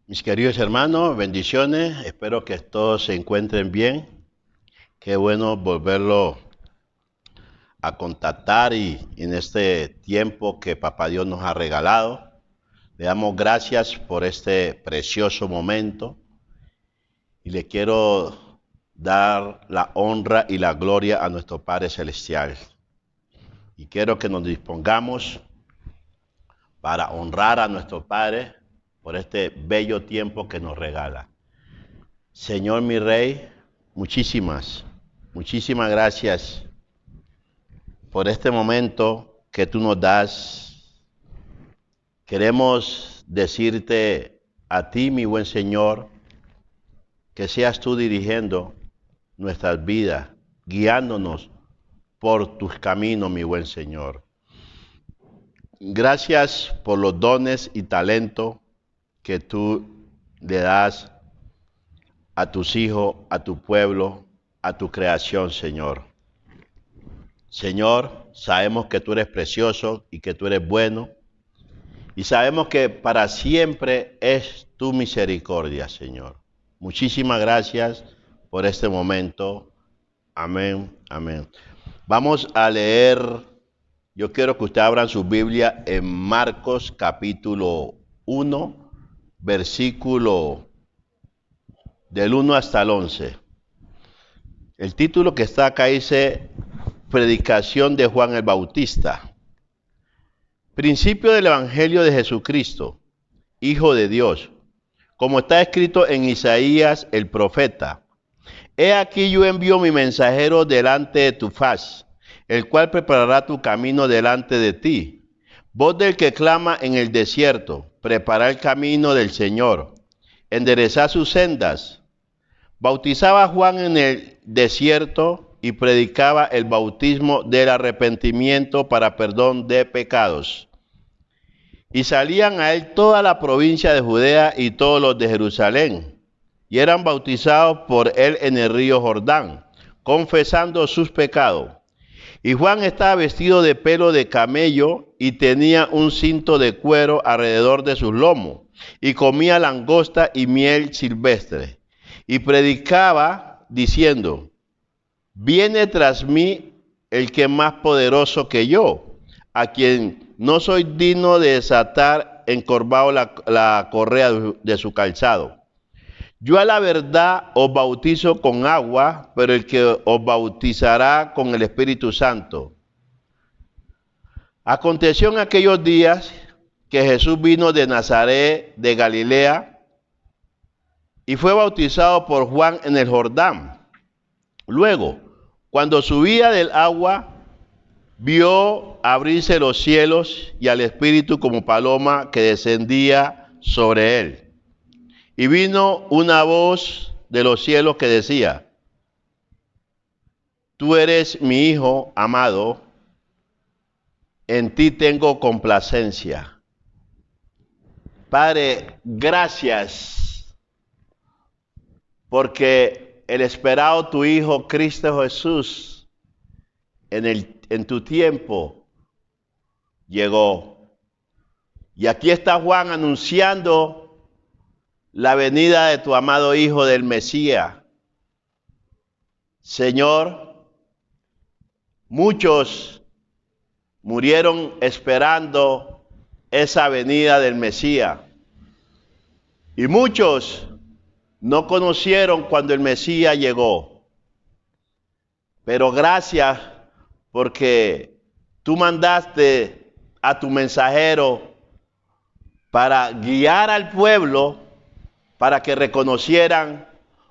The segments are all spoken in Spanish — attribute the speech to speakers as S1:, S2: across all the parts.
S1: Mis queridos hermanos, bendiciones, espero que todos se encuentren bien. Qué bueno volverlo a contactar y en este tiempo que Papá Dios nos ha regalado. Le damos gracias por este precioso momento y le quiero dar la honra y la gloria a nuestro Padre Celestial. Y quiero que nos dispongamos para honrar a nuestro Padre por este bello tiempo que nos regala. Señor mi Rey, muchísimas gracias por este momento que tú nos das. Queremos decirte a ti, mi buen Señor, que seas tú dirigiendo nuestras vidas, guiándonos por tus caminos, mi buen Señor. Gracias por los dones y talentos que tú le das a tus hijos, a tu pueblo, a tu creación, Señor. Señor, sabemos que tú eres precioso y que tú eres bueno. Y sabemos que para siempre es tu misericordia, Señor. Muchísimas gracias por este momento. Amén, amén. Vamos a leer, yo quiero que ustedes abran su Biblia en Marcos capítulo 1. Versículo del 1 hasta el 11. El título que está acá dice, Predicación de Juan el Bautista. Principio del Evangelio de Jesucristo, Hijo de Dios, como está escrito en Isaías el profeta. He aquí yo envío mi mensajero delante de tu faz, el cual preparará tu camino delante de ti. Voz del que clama en el desierto, preparad el camino del Señor, enderezad sus sendas. Bautizaba Juan en el desierto y predicaba el bautismo del arrepentimiento para perdón de pecados. Y salían a él toda la provincia de Judea y todos los de Jerusalén, y eran bautizados por él en el río Jordán, confesando sus pecados. Y Juan estaba vestido de pelo de camello y tenía un cinto de cuero alrededor de sus lomos, y comía langosta y miel silvestre. Y predicaba diciendo, viene tras mí el que es más poderoso que yo, a quien no soy digno de desatar encorvado la correa de su calzado. Yo a la verdad os bautizo con agua, pero el que os bautizará con el Espíritu Santo. Aconteció en aquellos días que Jesús vino de Nazaret de Galilea y fue bautizado por Juan en el Jordán. Luego, cuando subía del agua, vio abrirse los cielos y al Espíritu como paloma que descendía sobre él. Y vino una voz de los cielos que decía, tú eres mi Hijo amado, en ti tengo complacencia. Padre, gracias, porque el esperado tu Hijo Cristo Jesús en tu tiempo llegó. Y aquí está Juan anunciando la venida de tu amado Hijo del Mesías. Señor, muchos murieron esperando esa venida del Mesías. Y muchos no conocieron cuando el Mesías llegó. Pero gracias porque tú mandaste a tu mensajero para guiar al pueblo para que reconocieran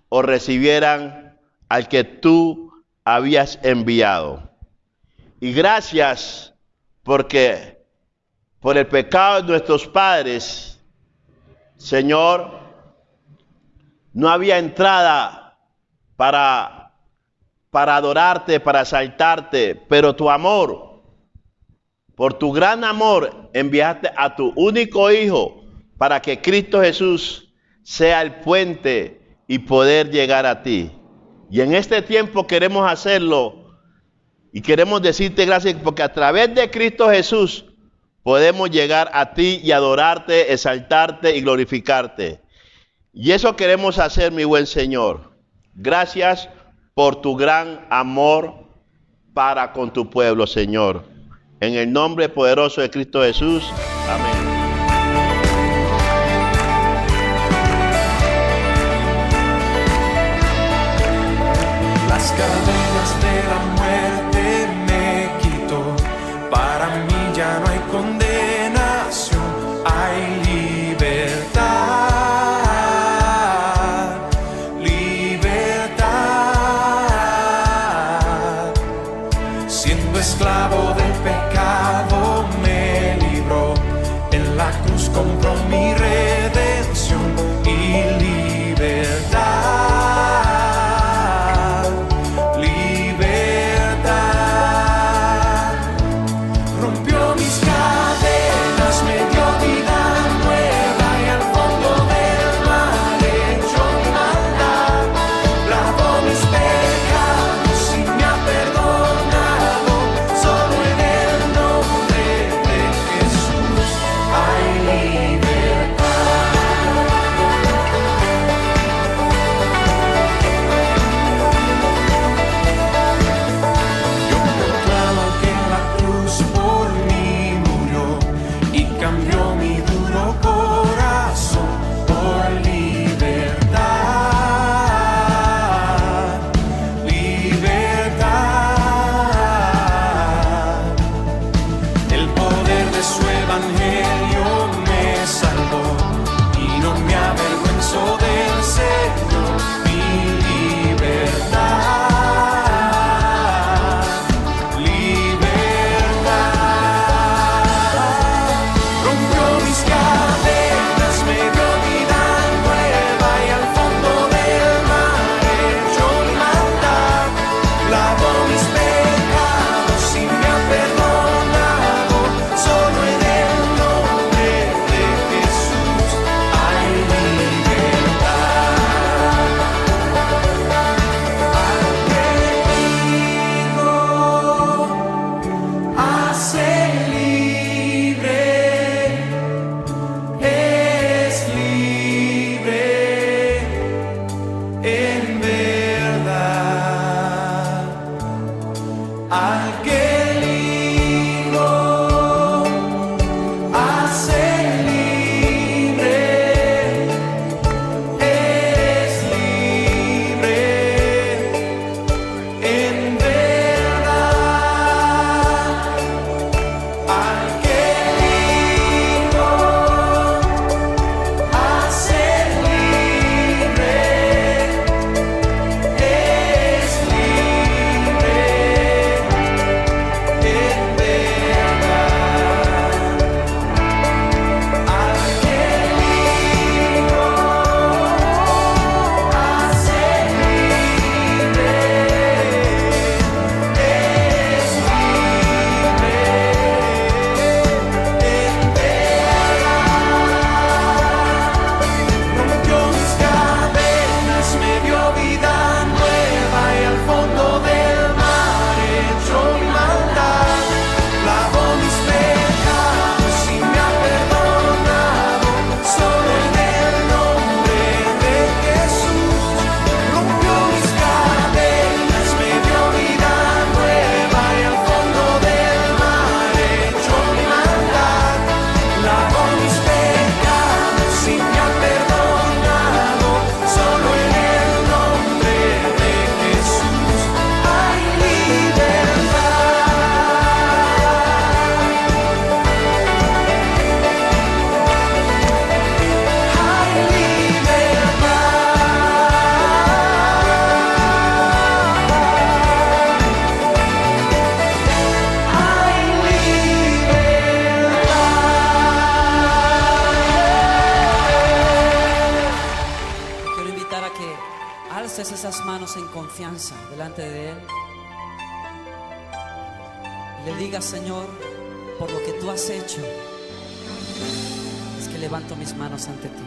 S1: o recibieran al que tú habías enviado. Y gracias porque por el pecado de nuestros padres, Señor, no había entrada para adorarte, para exaltarte, pero tu amor, por tu gran amor, enviaste a tu único Hijo para que Cristo Jesús sea el puente y poder llegar a ti. Y en este tiempo queremos hacerlo y queremos decirte gracias porque a través de Cristo Jesús podemos llegar a ti y adorarte, exaltarte y glorificarte. Y eso queremos hacer, mi buen Señor. Gracias por tu gran amor para con tu pueblo, Señor. En el nombre poderoso de Cristo Jesús. Amén.
S2: Las cadenas de la muerte me quitó. Para mí ya no hay condenación, hay libertad, libertad. Siendo esclavo del pecado me libró, en la cruz compró mi redención y libertad.
S3: Esas manos en confianza delante de Él y le digas: Señor, por lo que tú has hecho, es que levanto mis manos ante ti.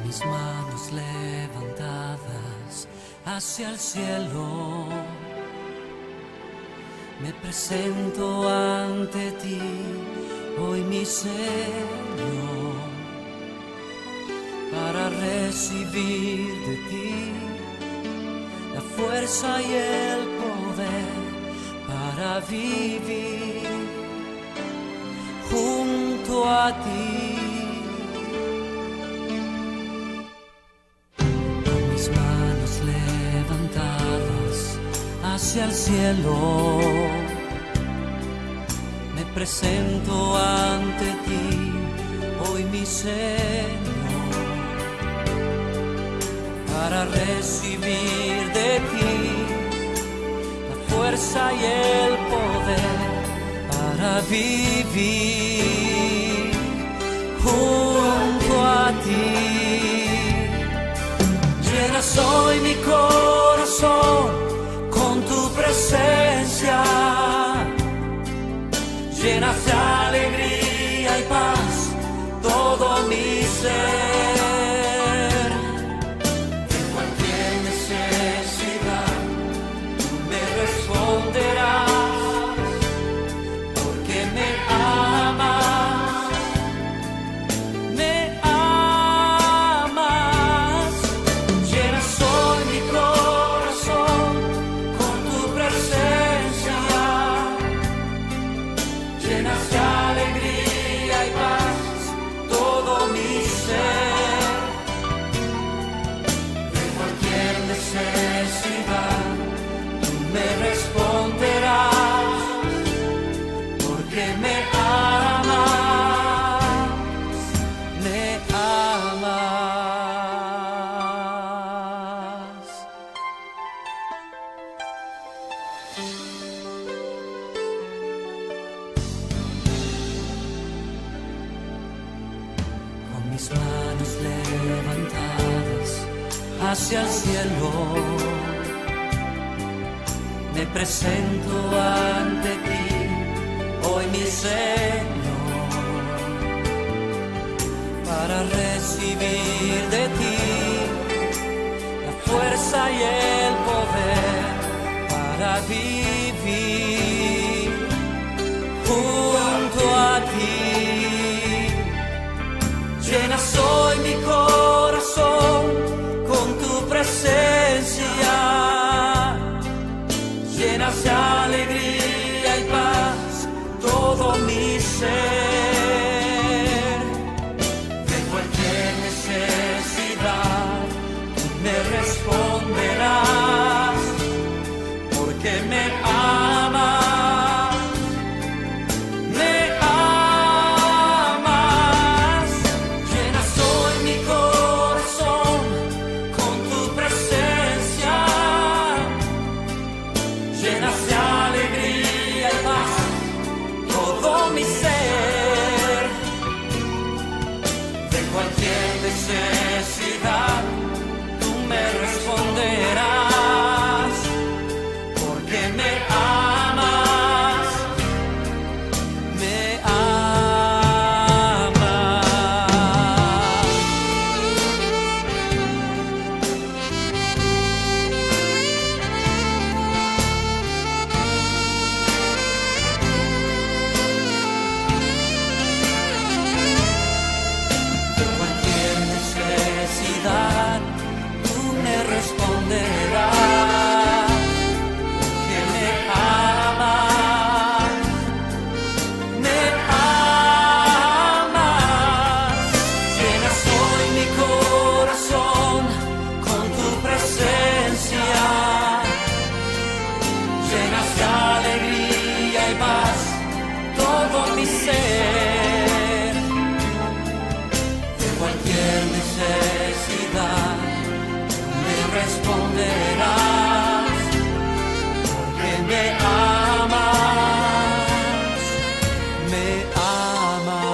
S3: Mis manos levantadas hacia el cielo, me presento ante ti, hoy mi Señor, para recibir de ti la fuerza y el poder para vivir junto a ti. Levantadas hacia el cielo, me presento ante ti, hoy mi Señor, para recibir de ti la fuerza y el poder para vivir junto a ti. Llenas hoy mi corazón con tu presencia, llenas de alegría y paz todo mi ser. De cualquier necesidad tú me responderás, porque me amas, me amas. Llenas hoy mi corazón con tu presencia, llenas de alegría y paz todo mi ser. De cualquier necesidad tú me responderás, porque me amas, me amas. Con mis manos levantadas hacia el cielo, me presento ante ti, hoy mi Señor, para recibir de ti la fuerza y el poder para vivir junto a ti. Llenas hoy mi corazón con tu presencia, llenas de alegría y paz todo mi ser. De cualquier necesidad tú me responderás, porque me amas, me amas. Llenas hoy mi corazón con tu presencia, llenas de alegría y paz todo mi ser. De cualquier necesidad tú me responderás, porque me amas, me amas. De cualquier necesidad tú me responderás, que me amas, me amas. Llenas hoy mi corazón con tu presencia, llenas de alegría y paz todo mi ser. De cualquier necesidad me responderás, porque me amas, me amas.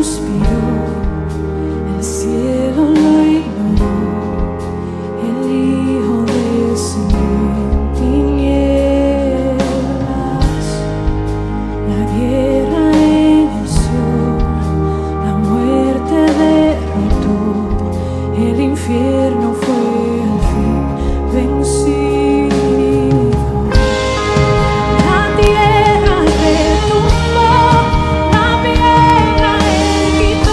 S4: suspiró, el cielo lo ignoró, el Hijo descendió en tinieblas, la guerra inició, la muerte derrotó, el infierno fue al fin vencido. La tierra retumbó, la piedra él quitó.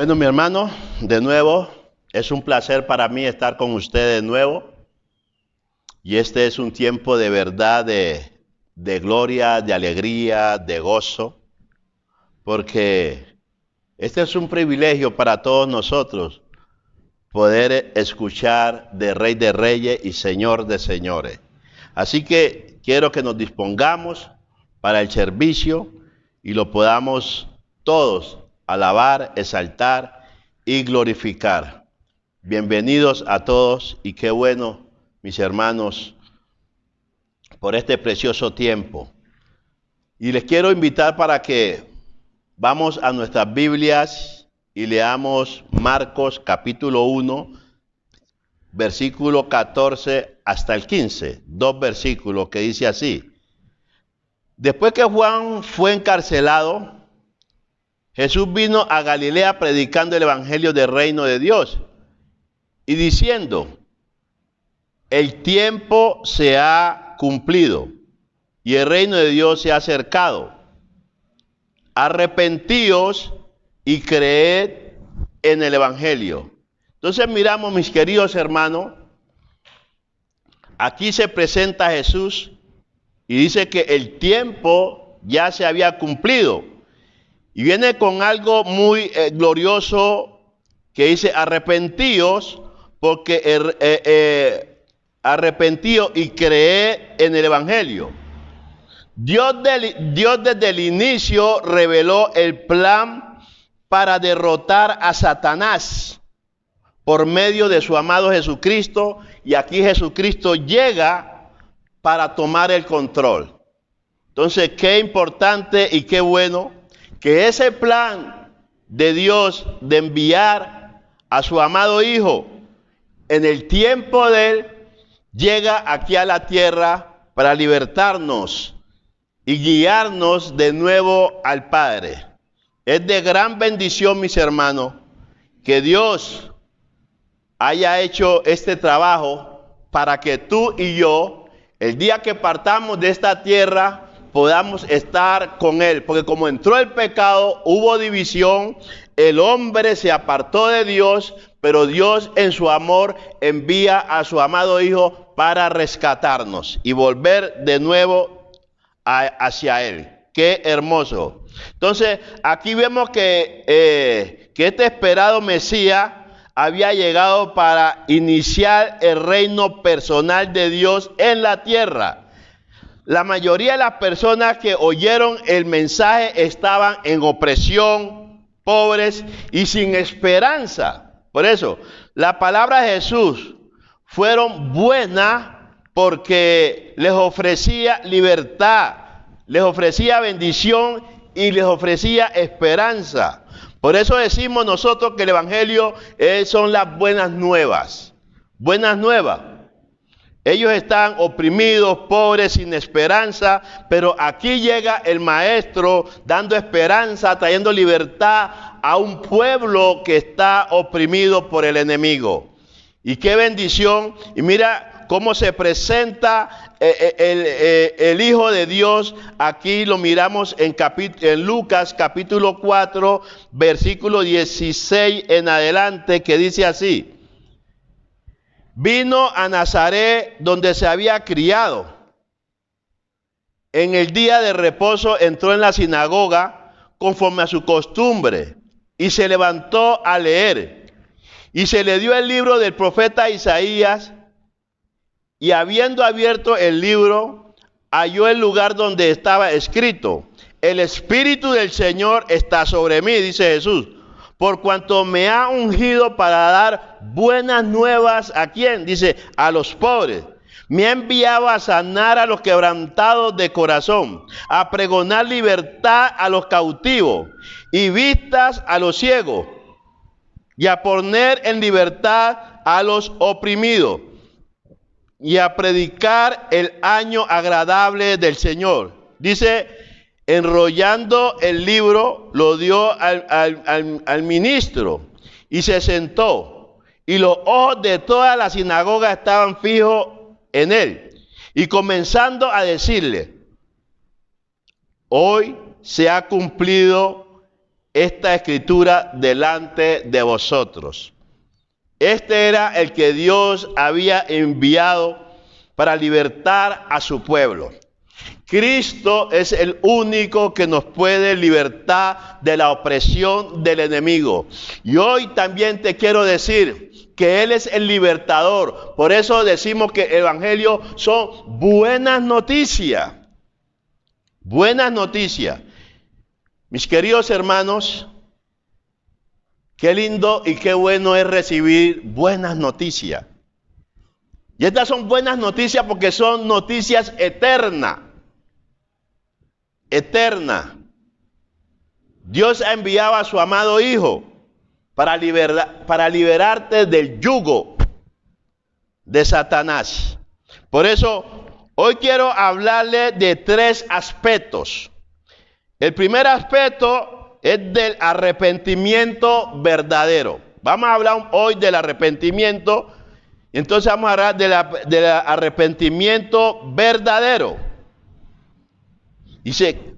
S1: Bueno, mi hermano, de nuevo, es un placer para mí estar con ustedes de nuevo. Y este es un tiempo de verdad, de gloria, de alegría, de gozo. Porque este es un privilegio para todos nosotros, poder escuchar de Rey de Reyes y Señor de Señores. Así que quiero que nos dispongamos para el servicio y lo podamos todos alabar, exaltar y glorificar. Bienvenidos a todos y qué bueno, mis hermanos, por este precioso tiempo. Y les quiero invitar para que vamos a nuestras Biblias y leamos Marcos capítulo 1, versículo 14 hasta el 15. 2 versículos que dice así. Después que Juan fue encarcelado, Jesús vino a Galilea predicando el evangelio del reino de Dios y diciendo: el tiempo se ha cumplido y el reino de Dios se ha acercado. Arrepentíos y creed en el evangelio. Entonces miramos, mis queridos hermanos, aquí se presenta Jesús y dice que el tiempo ya se había cumplido. Y viene con algo muy glorioso que dice: arrepentíos, porque arrepentíos y creed en el evangelio. Dios desde el inicio reveló el plan para derrotar a Satanás por medio de su amado Jesucristo, y aquí Jesucristo llega para tomar el control. Entonces, qué importante y qué bueno que ese plan de Dios de enviar a su amado Hijo en el tiempo de Él, llega aquí a la tierra para libertarnos y guiarnos de nuevo al Padre. Es de gran bendición, mis hermanos, que Dios haya hecho este trabajo para que tú y yo, el día que partamos de esta tierra, podamos estar con Él. Porque como entró el pecado, hubo división, el hombre se apartó de Dios, pero Dios en su amor envía a su amado Hijo para rescatarnos y volver de nuevo hacia Él. ¡Qué hermoso! Entonces, aquí vemos que este esperado Mesías había llegado para iniciar el reino personal de Dios en la tierra. La mayoría de las personas que oyeron el mensaje estaban en opresión, pobres y sin esperanza. Por eso, la palabra de Jesús fueron buenas porque les ofrecía libertad, les ofrecía bendición y les ofrecía esperanza. Por eso decimos nosotros que el evangelio son las buenas nuevas. Buenas nuevas. Ellos están oprimidos, pobres, sin esperanza, pero aquí llega el Maestro dando esperanza, trayendo libertad a un pueblo que está oprimido por el enemigo. Y qué bendición. Y mira cómo se presenta el Hijo de Dios. Aquí lo miramos en Lucas capítulo 4, versículo 16 en adelante, que dice así: vino a Nazaret, donde se había criado. En el día de reposo entró en la sinagoga conforme a su costumbre y se levantó a leer. Y se le dio el libro del profeta Isaías, y habiendo abierto el libro, halló el lugar donde estaba escrito: el Espíritu del Señor está sobre mí, dice Jesús, por cuanto me ha ungido para dar buenas nuevas. ¿A quién? Dice: a los pobres. Me ha enviado a sanar a los quebrantados de corazón, a pregonar libertad a los cautivos y vistas a los ciegos, y a poner en libertad a los oprimidos, y a predicar el año agradable del Señor. Dice, enrollando el libro, lo dio al ministro y se sentó. Y los ojos de toda la sinagoga estaban fijos en él. Y comenzando a decirle: hoy se ha cumplido esta escritura delante de vosotros. Este era el que Dios había enviado para libertar a su pueblo. Cristo es el único que nos puede libertar de la opresión del enemigo. Y hoy también te quiero decir que Él es el libertador. Por eso decimos que el evangelio son buenas noticias. Buenas noticias. Mis queridos hermanos, qué lindo y qué bueno es recibir buenas noticias. Y estas son buenas noticias porque son noticias eternas. Eterna. Dios ha enviado a su amado Hijo para liberarte del yugo de Satanás. Por eso, hoy quiero hablarle de 3 aspectos. El primer aspecto es del arrepentimiento verdadero. Vamos a hablar hoy del arrepentimiento. Entonces vamos a hablar del arrepentimiento verdadero. Dice,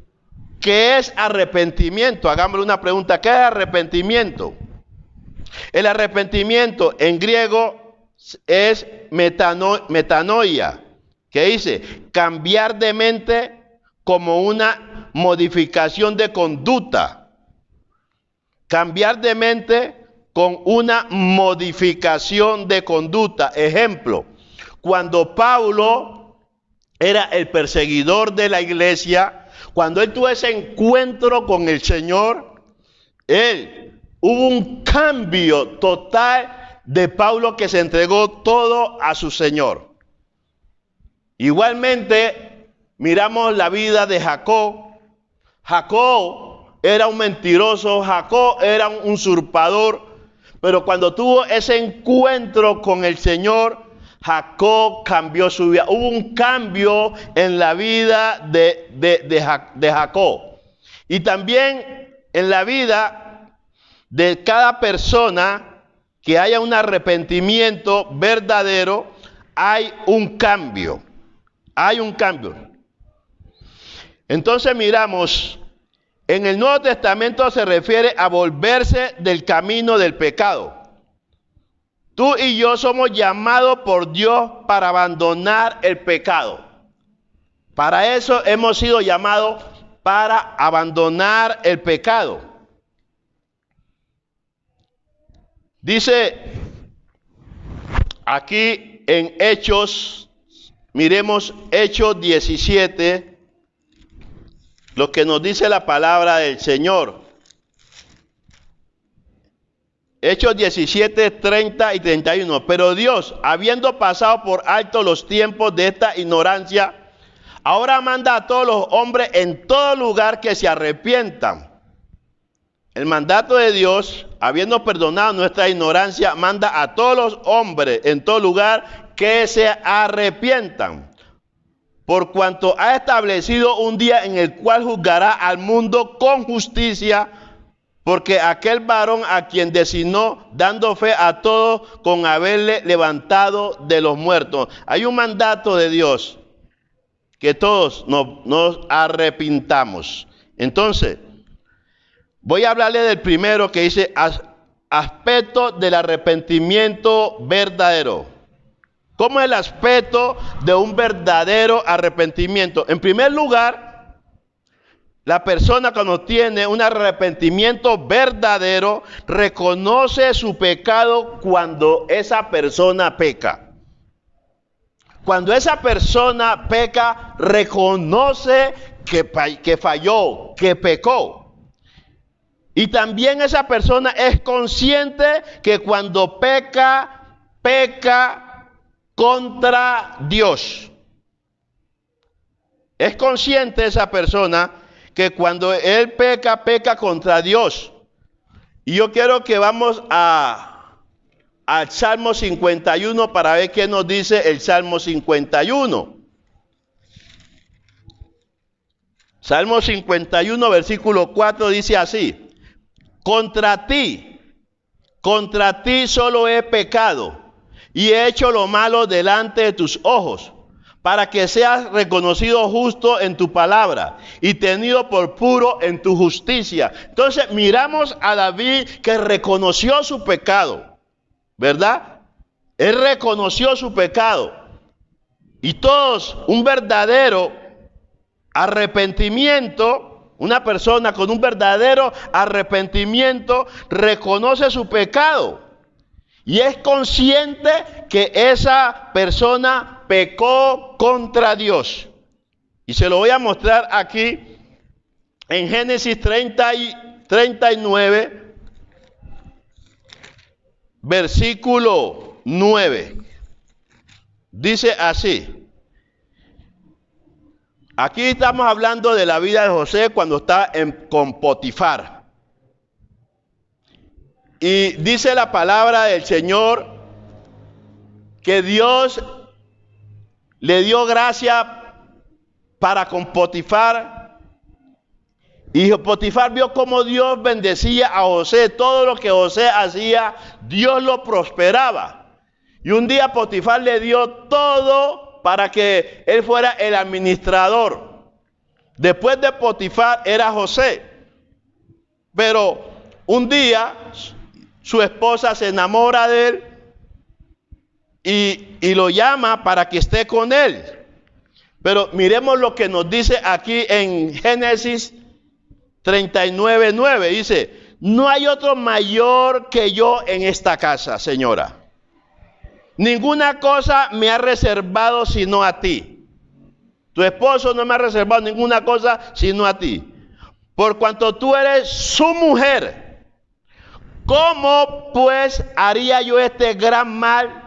S1: ¿qué es arrepentimiento? Hagámosle una pregunta. ¿Qué es arrepentimiento? El arrepentimiento en griego es metanoia, que dice cambiar de mente como una modificación de conducta. Cambiar de mente con una modificación de conducta. Ejemplo, cuando Pablo era el perseguidor de la iglesia, cuando él tuvo ese encuentro con el Señor, hubo un cambio total de Pablo, que se entregó todo a su Señor. Igualmente, miramos la vida de Jacob. Jacob era un mentiroso, Jacob era un usurpador, pero cuando tuvo ese encuentro con el Señor, Jacob cambió su vida. Hubo un cambio en la vida de Jacob. Y también en la vida de cada persona que haya un arrepentimiento verdadero, hay un cambio. Hay un cambio. Entonces miramos, en el Nuevo Testamento se refiere a volverse del camino del pecado. Tú y yo somos llamados por Dios para abandonar el pecado. Para eso hemos sido llamados, para abandonar el pecado. Dice aquí en Hechos, miremos Hechos 17, lo que nos dice la palabra del Señor. Hechos 17, 30 y 31. Pero Dios, habiendo pasado por alto los tiempos de esta ignorancia, ahora manda a todos los hombres en todo lugar que se arrepientan. El mandato de Dios, habiendo perdonado nuestra ignorancia, manda a todos los hombres en todo lugar que se arrepientan. Por cuanto ha establecido un día en el cual juzgará al mundo con justicia, porque aquel varón a quien designó, dando fe a todos con haberle levantado de los muertos. Hay un mandato de Dios, que todos nos arrepintamos. Entonces, voy a hablarle del primero, que dice aspecto del arrepentimiento verdadero. ¿Cómo es el aspecto de un verdadero arrepentimiento? En primer lugar, la persona, cuando tiene un arrepentimiento verdadero, reconoce su pecado cuando esa persona peca. Cuando esa persona peca, reconoce que falló, que pecó. Y también esa persona es consciente que cuando peca, peca contra Dios. Es consciente esa persona que cuando él peca, peca contra Dios. Y yo quiero que vamos al Salmo 51 para ver qué nos dice el Salmo 51. Salmo 51, versículo 4 dice así: contra ti solo he pecado y he hecho lo malo delante de tus ojos, para que seas reconocido justo en tu palabra y tenido por puro en tu justicia. Entonces miramos a David que reconoció su pecado, ¿verdad? Él reconoció su pecado. Y todos, un verdadero arrepentimiento, una persona con un verdadero arrepentimiento reconoce su pecado y es consciente que esa persona pecó contra Dios. Y se lo voy a mostrar aquí en Génesis 39, versículo 9. Dice así. Aquí estamos hablando de la vida de José cuando está con Potifar. Y dice la palabra del Señor que Dios le dio gracia para con Potifar. Y Potifar vio cómo Dios bendecía a José. Todo lo que José hacía, Dios lo prosperaba. Y un día Potifar le dio todo para que él fuera el administrador. Después de Potifar era José. Pero un día su esposa se enamora de él y lo llama para que esté con él. Pero miremos lo que nos dice aquí en Génesis 39:9. Dice, no hay otro mayor que yo en esta casa, señora. Ninguna cosa me ha reservado sino a ti. Tu esposo no me ha reservado ninguna cosa sino a ti. Por cuanto tú eres su mujer, ¿cómo pues haría yo este gran mal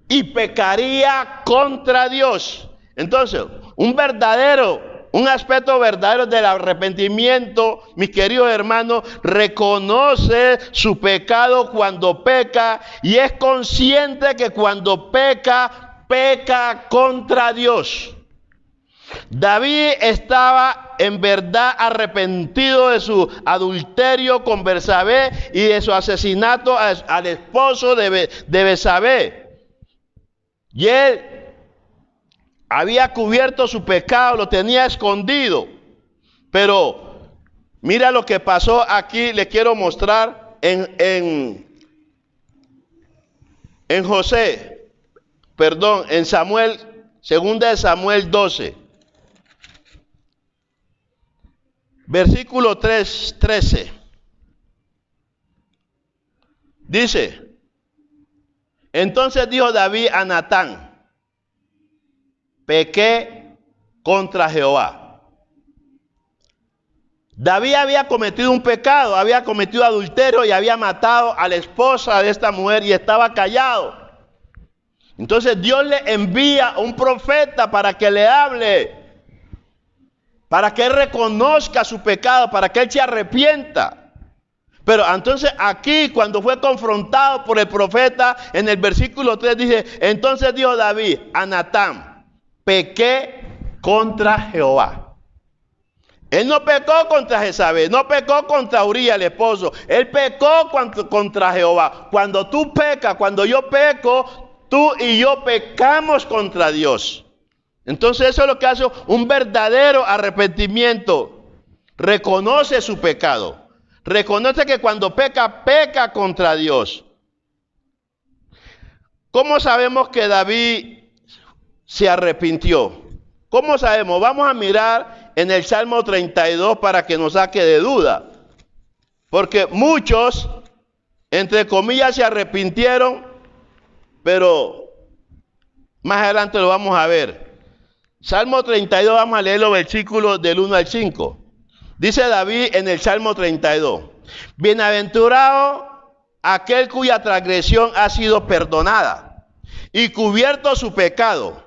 S1: y pecaría contra Dios? Entonces, un aspecto verdadero del arrepentimiento, mis queridos hermanos, reconoce su pecado cuando peca y es consciente que cuando peca, peca contra Dios. David estaba en verdad arrepentido de su adulterio con Bersabé y de su asesinato al esposo de Bersabé. Y él había cubierto su pecado, lo tenía escondido. Pero mira lo que pasó aquí, le quiero mostrar en Samuel, 2 de Samuel 12. Versículo 13. Dice, entonces dijo David a Natán, pequé contra Jehová. David había cometido un pecado, había cometido adulterio y había matado a la esposa de esta mujer y estaba callado. Entonces Dios le envía un profeta para que le hable, para que él reconozca su pecado, para que él se arrepienta. Pero entonces aquí, cuando fue confrontado por el profeta, en el versículo 3 dice, entonces dijo David a Natán, pequé contra Jehová. Él no pecó contra Jezabel, no pecó contra Uría, el esposo. Él pecó contra Jehová. Cuando tú pecas, cuando yo peco, tú y yo pecamos contra Dios. Entonces eso es lo que hace un verdadero arrepentimiento. Reconoce su pecado. Reconoce que cuando peca, peca contra Dios. ¿Cómo sabemos que David se arrepintió? ¿Cómo sabemos? Vamos a mirar en el Salmo 32 para que nos saque de duda. Porque muchos, entre comillas, se arrepintieron, pero más adelante lo vamos a ver. Salmo 32, vamos a leer los versículos del 1 al 5. Dice David en el Salmo 32, bienaventurado aquel cuya transgresión ha sido perdonada y cubierto su pecado.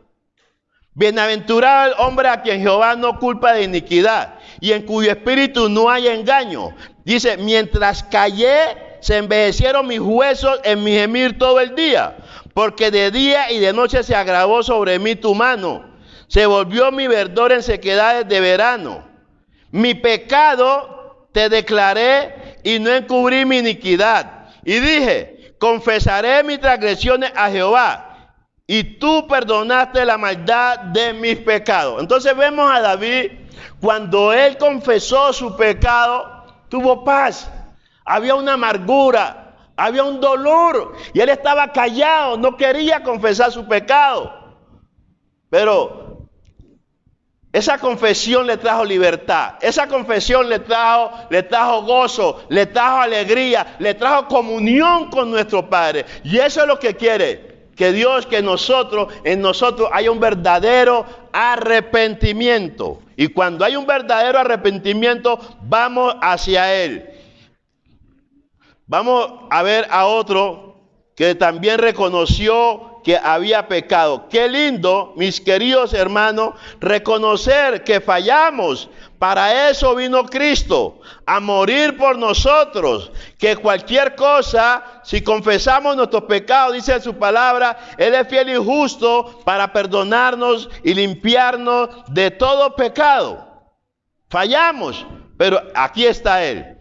S1: Bienaventurado el hombre a quien Jehová no culpa de iniquidad y en cuyo espíritu no hay engaño. Dice, mientras callé, se envejecieron mis huesos en mi gemir todo el día, porque de día y de noche se agravó sobre mí tu mano. Se volvió mi verdor en sequedades de verano. Mi pecado te declaré y no encubrí mi iniquidad. Y dije, confesaré mis transgresiones a Jehová. y tú perdonaste la maldad de mis pecados. Entonces vemos a David, cuando él confesó su pecado, tuvo paz. Había una amargura, había un dolor, y él estaba callado, no quería confesar su pecado. Pero esa confesión le trajo libertad, esa confesión le trajo gozo, le trajo alegría, le trajo comunión con nuestro Padre. Y eso es lo que quiere, que Dios, que en nosotros haya un verdadero arrepentimiento. Y cuando hay un verdadero arrepentimiento, vamos hacia Él. Vamos a ver a otro que también reconoció que había pecado. Qué lindo, mis queridos hermanos, reconocer que fallamos. Para eso vino Cristo, a morir por nosotros. Que cualquier cosa, si confesamos nuestros pecados, dice su palabra, Él es fiel y justo para perdonarnos y limpiarnos de todo pecado. Fallamos, pero aquí está Él.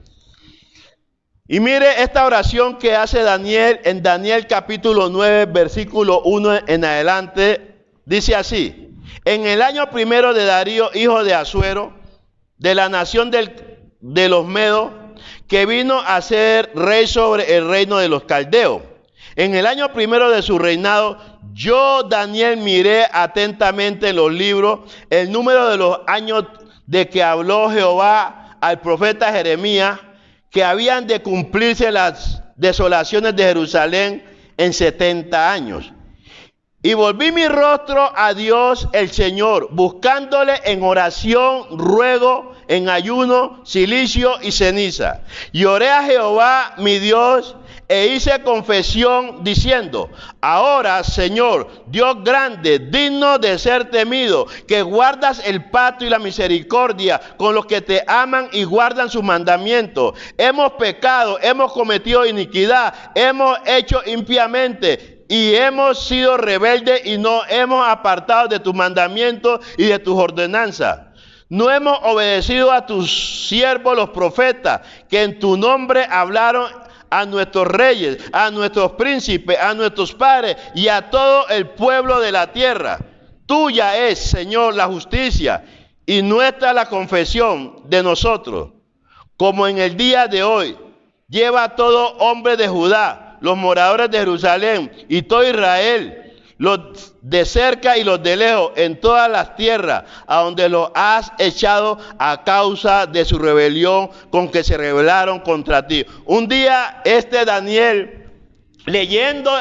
S1: Y mire esta oración que hace Daniel en Daniel capítulo 9, versículo 1 en adelante. Dice así: en el año primero de Darío, hijo de Asuero, de la nación de los Medos, que vino a ser rey sobre el reino de los caldeos. En el año primero de su reinado, yo, Daniel, miré atentamente en los libros el número de los años de que habló Jehová al profeta Jeremías, que habían de cumplirse las desolaciones de Jerusalén en 70 años. Y volví mi rostro a Dios el Señor, buscándole en oración, ruego, en ayuno, cilicio y ceniza. Y oré a Jehová mi Dios e hice confesión diciendo: ahora, Señor, Dios grande, digno de ser temido, que guardas el pacto y la misericordia con los que te aman y guardan sus mandamientos. Hemos pecado, hemos cometido iniquidad, hemos hecho impíamente y hemos sido rebeldes y no hemos apartado de tus mandamientos y de tus ordenanzas. No hemos obedecido a tus siervos los profetas, que en tu nombre hablaron a nuestros reyes, a nuestros príncipes, a nuestros padres y a todo el pueblo de la tierra. Tuya es, Señor, la justicia y nuestra la confesión de nosotros. Como en el día de hoy, lleva a todo hombre de Judá, los moradores de Jerusalén y todo Israel, los de cerca y los de lejos, en todas las tierras, a donde los has echado a causa de su rebelión con que se rebelaron contra ti. Un día Daniel, leyendo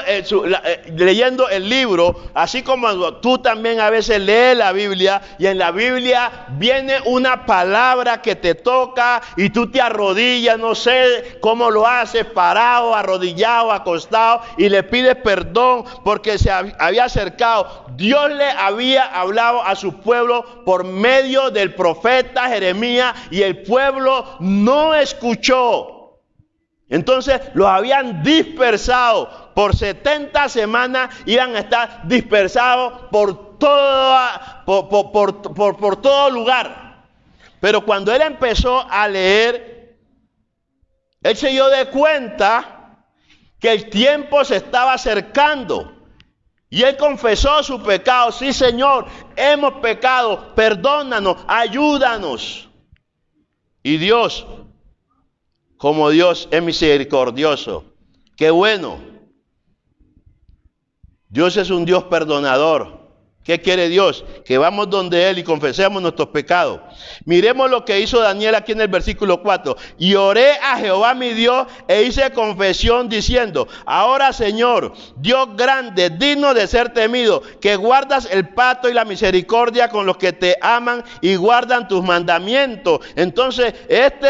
S1: el libro, así como tú también a veces lees la Biblia, y en la Biblia viene una palabra que te toca y tú te arrodillas, no sé cómo lo haces, parado, arrodillado, acostado, y le pides perdón porque se había acercado. Dios le había hablado a su pueblo por medio del profeta Jeremías y el pueblo no escuchó. Entonces los habían dispersado. Por 70 semanas iban a estar dispersados por todo lugar. Pero cuando él empezó a leer, él se dio de cuenta que el tiempo se estaba acercando. Y él confesó su pecado. Sí, Señor, hemos pecado, perdónanos, ayúdanos. Y Dios, como Dios es misericordioso, qué bueno. Dios es un Dios perdonador. ¿Qué quiere Dios? Que vamos donde Él y confesemos nuestros pecados. Miremos lo que hizo Daniel aquí en el versículo 4. Y oré a Jehová mi Dios e hice confesión diciendo: ahora, Señor, Dios grande, digno de ser temido, que guardas el pacto y la misericordia con los que te aman y guardan tus mandamientos. Entonces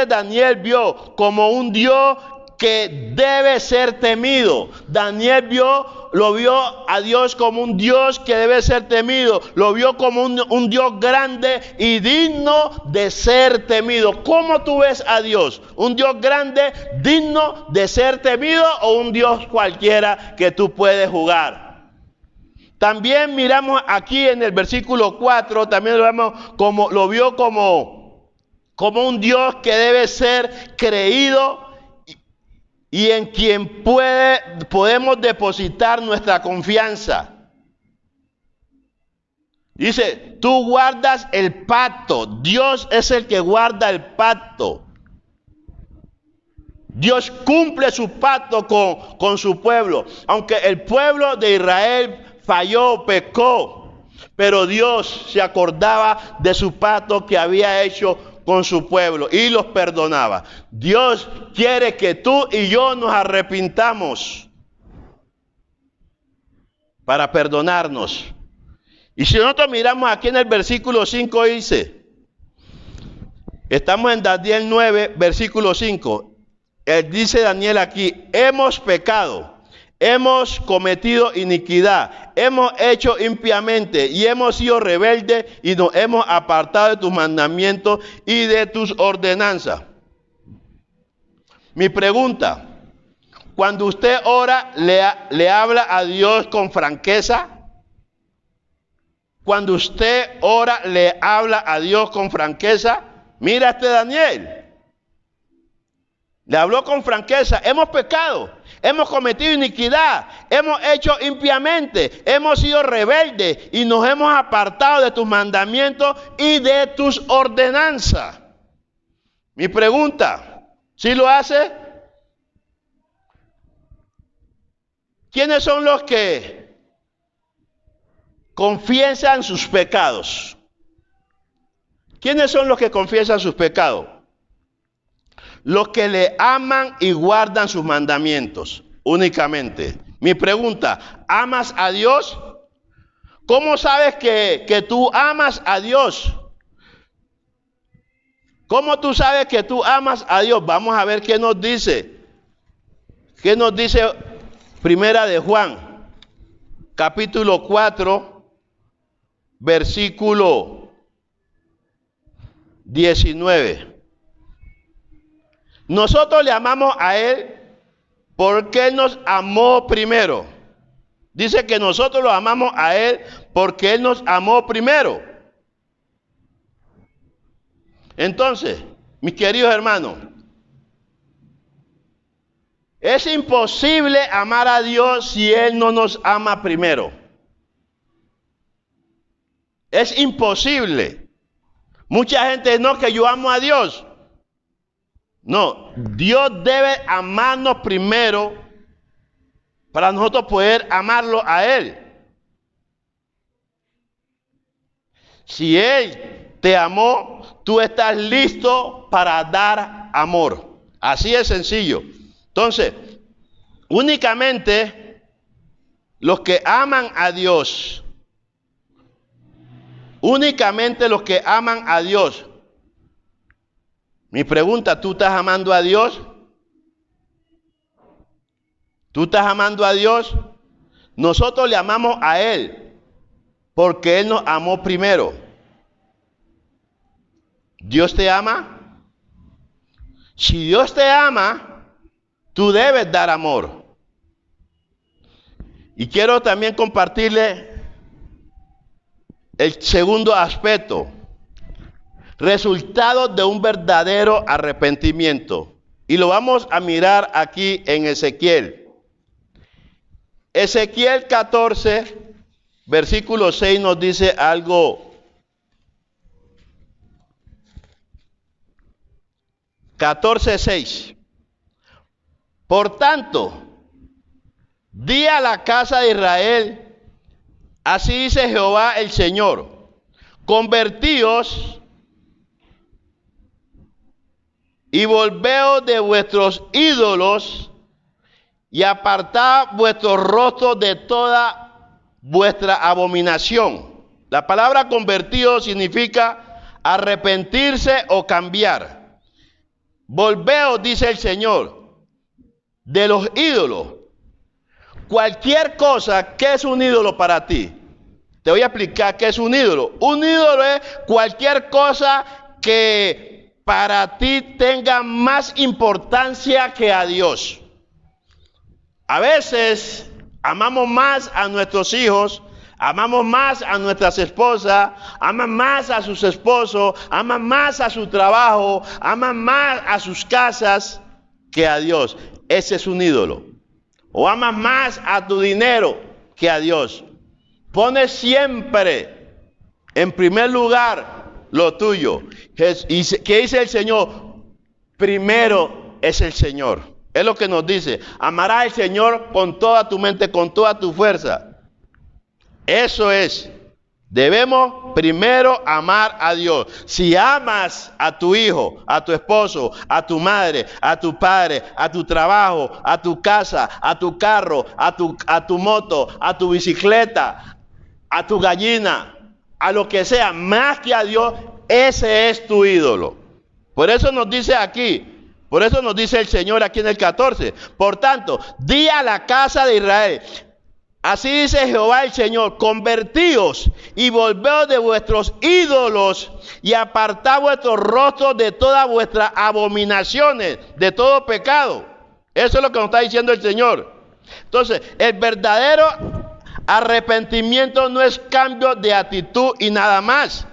S1: Daniel vio como un Dios que debe ser temido. Daniel lo vio a Dios como un Dios que debe ser temido. Lo vio como un Dios grande y digno de ser temido. ¿Cómo tú ves a Dios? ¿Un Dios grande, digno de ser temido, o un Dios cualquiera que tú puedes jugar? También miramos aquí en el versículo 4, también lo vio como un Dios que debe ser creído y en quien podemos depositar nuestra confianza. Dice, tú guardas el pacto. Dios es el que guarda el pacto. Dios cumple su pacto con su pueblo. Aunque el pueblo de Israel falló, pecó, pero Dios se acordaba de su pacto que había hecho con su pueblo y los perdonaba. Dios quiere que tú y yo nos arrepintamos para perdonarnos. Y si nosotros miramos aquí en el versículo 5 dice, estamos en Daniel 9, versículo 5. Dice Daniel aquí, hemos pecado, hemos cometido iniquidad, hemos hecho impiamente y hemos sido rebeldes y nos hemos apartado de tus mandamientos y de tus ordenanzas. Mi pregunta, cuando usted ora, ¿le habla a Dios con franqueza? Cuando usted ora, ¿le habla a Dios con franqueza? Mira este Daniel. Le habló con franqueza. Hemos pecado, hemos cometido iniquidad, hemos hecho impiamente, hemos sido rebeldes y nos hemos apartado de tus mandamientos y de tus ordenanzas. Mi pregunta, ¿sí lo hace? ¿Quiénes son los que confiesan sus pecados? ¿Quiénes son los que confiesan sus pecados? Los que le aman y guardan sus mandamientos, únicamente. Mi pregunta, ¿amas a Dios? ¿Cómo sabes que tú amas a Dios? ¿Cómo tú sabes que tú amas a Dios? Vamos a ver qué nos dice. ¿Qué nos dice Primera de Juan? Capítulo 4, versículo 19. Nosotros le amamos a Él porque Él nos amó primero. Dice que nosotros lo amamos a Él porque Él nos amó primero. Entonces, mis queridos hermanos, es imposible amar a Dios si Él no nos ama primero. Es imposible. Mucha gente no, que yo amo a Dios. No, Dios debe amarnos primero para nosotros poder amarlo a Él. Si Él te amó, tú estás listo para dar amor. Así es sencillo. Entonces, únicamente los que aman a Dios, únicamente los que aman a Dios. Mi pregunta, ¿tú estás amando a Dios? ¿Tú estás amando a Dios? Nosotros le amamos a Él porque Él nos amó primero. ¿Dios te ama? Si Dios te ama, tú debes dar amor. Y quiero también compartirle el segundo aspecto. Resultado de un verdadero arrepentimiento. Y lo vamos a mirar aquí en Ezequiel. Ezequiel 14, versículo 6 nos dice algo. 14:6. Por tanto, di a la casa de Israel, así dice Jehová el Señor, convertíos y volveos de vuestros ídolos y apartad vuestros rostros de toda vuestra abominación. La palabra convertido significa arrepentirse o cambiar. Volveos, dice el Señor, de los ídolos. Cualquier cosa, ¿qué es un ídolo para ti? Te voy a explicar qué es un ídolo. Un ídolo es cualquier cosa que para ti tenga más importancia que a Dios. A veces amamos más a nuestros hijos, amamos más a nuestras esposas, aman más a sus esposos, aman más a su trabajo, aman más a sus casas que a Dios. Ese es un ídolo. O amas más a tu dinero que a Dios. Pones siempre en primer lugar lo tuyo. ¿Y qué dice el Señor? Primero es el Señor. Es lo que nos dice. Amarás al Señor con toda tu mente, con toda tu fuerza. Eso es. Debemos primero amar a Dios. Si amas a tu hijo, a tu esposo, a tu madre, a tu padre, a tu trabajo, a tu casa, a tu carro, a tu moto, a tu bicicleta, a tu gallina, a lo que sea, más que a Dios, ese es tu ídolo. Por eso nos dice aquí, por eso nos dice el Señor aquí en el 14. Por tanto, di a la casa de Israel, así dice Jehová el Señor, convertíos y volveos de vuestros ídolos y apartad vuestros rostros de todas vuestras abominaciones, de todo pecado. Eso es lo que nos está diciendo el Señor. Entonces, el verdadero arrepentimiento no es cambio de actitud y nada más.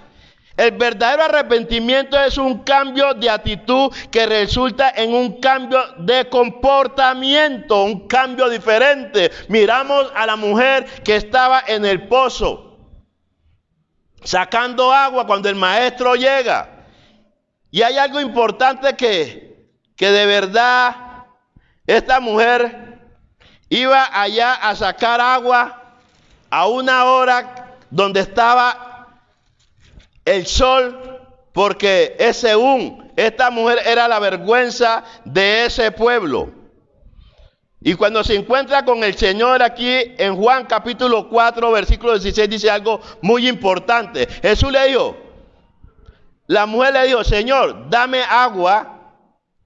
S1: El verdadero arrepentimiento es un cambio de actitud que resulta en un cambio de comportamiento, un cambio diferente. Miramos a la mujer que estaba en el pozo, sacando agua cuando el maestro llega. Y hay algo importante que de verdad esta mujer iba allá a sacar agua a una hora donde estaba el sol, porque esta mujer era la vergüenza de ese pueblo. Y cuando se encuentra con el Señor aquí en Juan capítulo 4 versículo 16 dice algo muy importante. Jesús le dijo, la mujer le dijo, Señor, dame agua.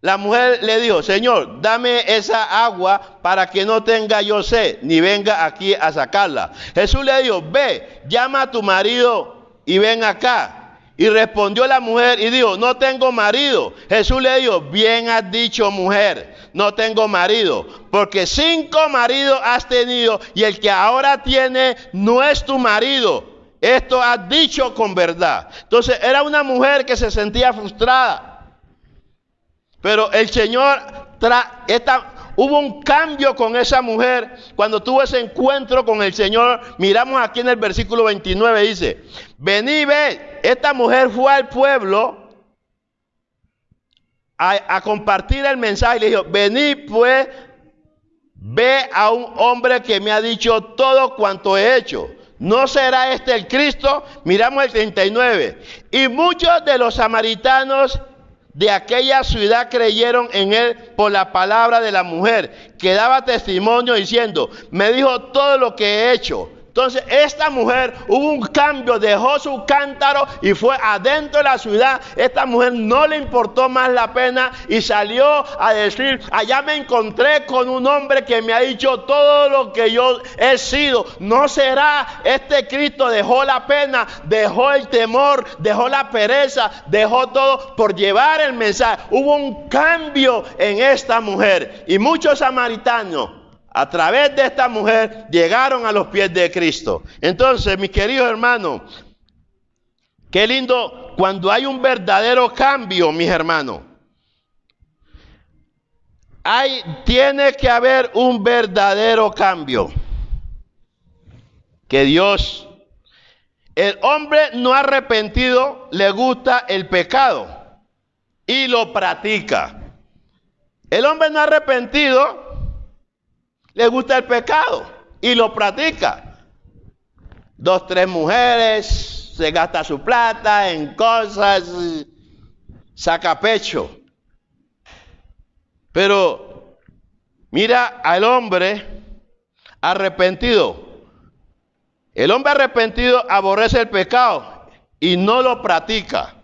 S1: La mujer le dijo, Señor, dame esa agua para que no tenga yo sed, ni venga aquí a sacarla. Jesús le dijo, ve, llama a tu marido y ven acá. Y respondió la mujer y dijo, no tengo marido. Jesús le dijo, bien has dicho, mujer, no tengo marido, porque 5 maridos has tenido y el que ahora tiene no es tu marido. Esto has dicho con verdad. Entonces era una mujer que se sentía frustrada. Pero el Señor, hubo un cambio con esa mujer cuando tuvo ese encuentro con el Señor. Miramos aquí en el versículo 29, dice, vení, ve, esta mujer fue al pueblo a compartir el mensaje y le dijo, vení pues, ve a un hombre que me ha dicho todo cuanto he hecho. ¿No será este el Cristo? Miramos el 39. Y muchos de los samaritanos de aquella ciudad creyeron en él por la palabra de la mujer, que daba testimonio diciendo, me dijo todo lo que he hecho. Entonces esta mujer hubo un cambio, dejó su cántaro y fue adentro de la ciudad. Esta mujer no le importó más la pena y salió a decir, allá me encontré con un hombre que me ha dicho todo lo que yo he sido. ¿No será este Cristo? Dejó la pena, dejó el temor, dejó la pereza, dejó todo por llevar el mensaje. Hubo un cambio en esta mujer y muchos samaritanos a través de esta mujer llegaron a los pies de Cristo. Entonces, mis queridos hermanos, qué lindo cuando hay un verdadero cambio, mis hermanos. Tiene que haber un verdadero cambio. Que Dios, el hombre no arrepentido le gusta el pecado y lo practica. El hombre no arrepentido le gusta el pecado y lo practica. 2, 3 mujeres, se gasta su plata en cosas, saca pecho. Pero mira al hombre arrepentido. El hombre arrepentido aborrece el pecado y no lo practica.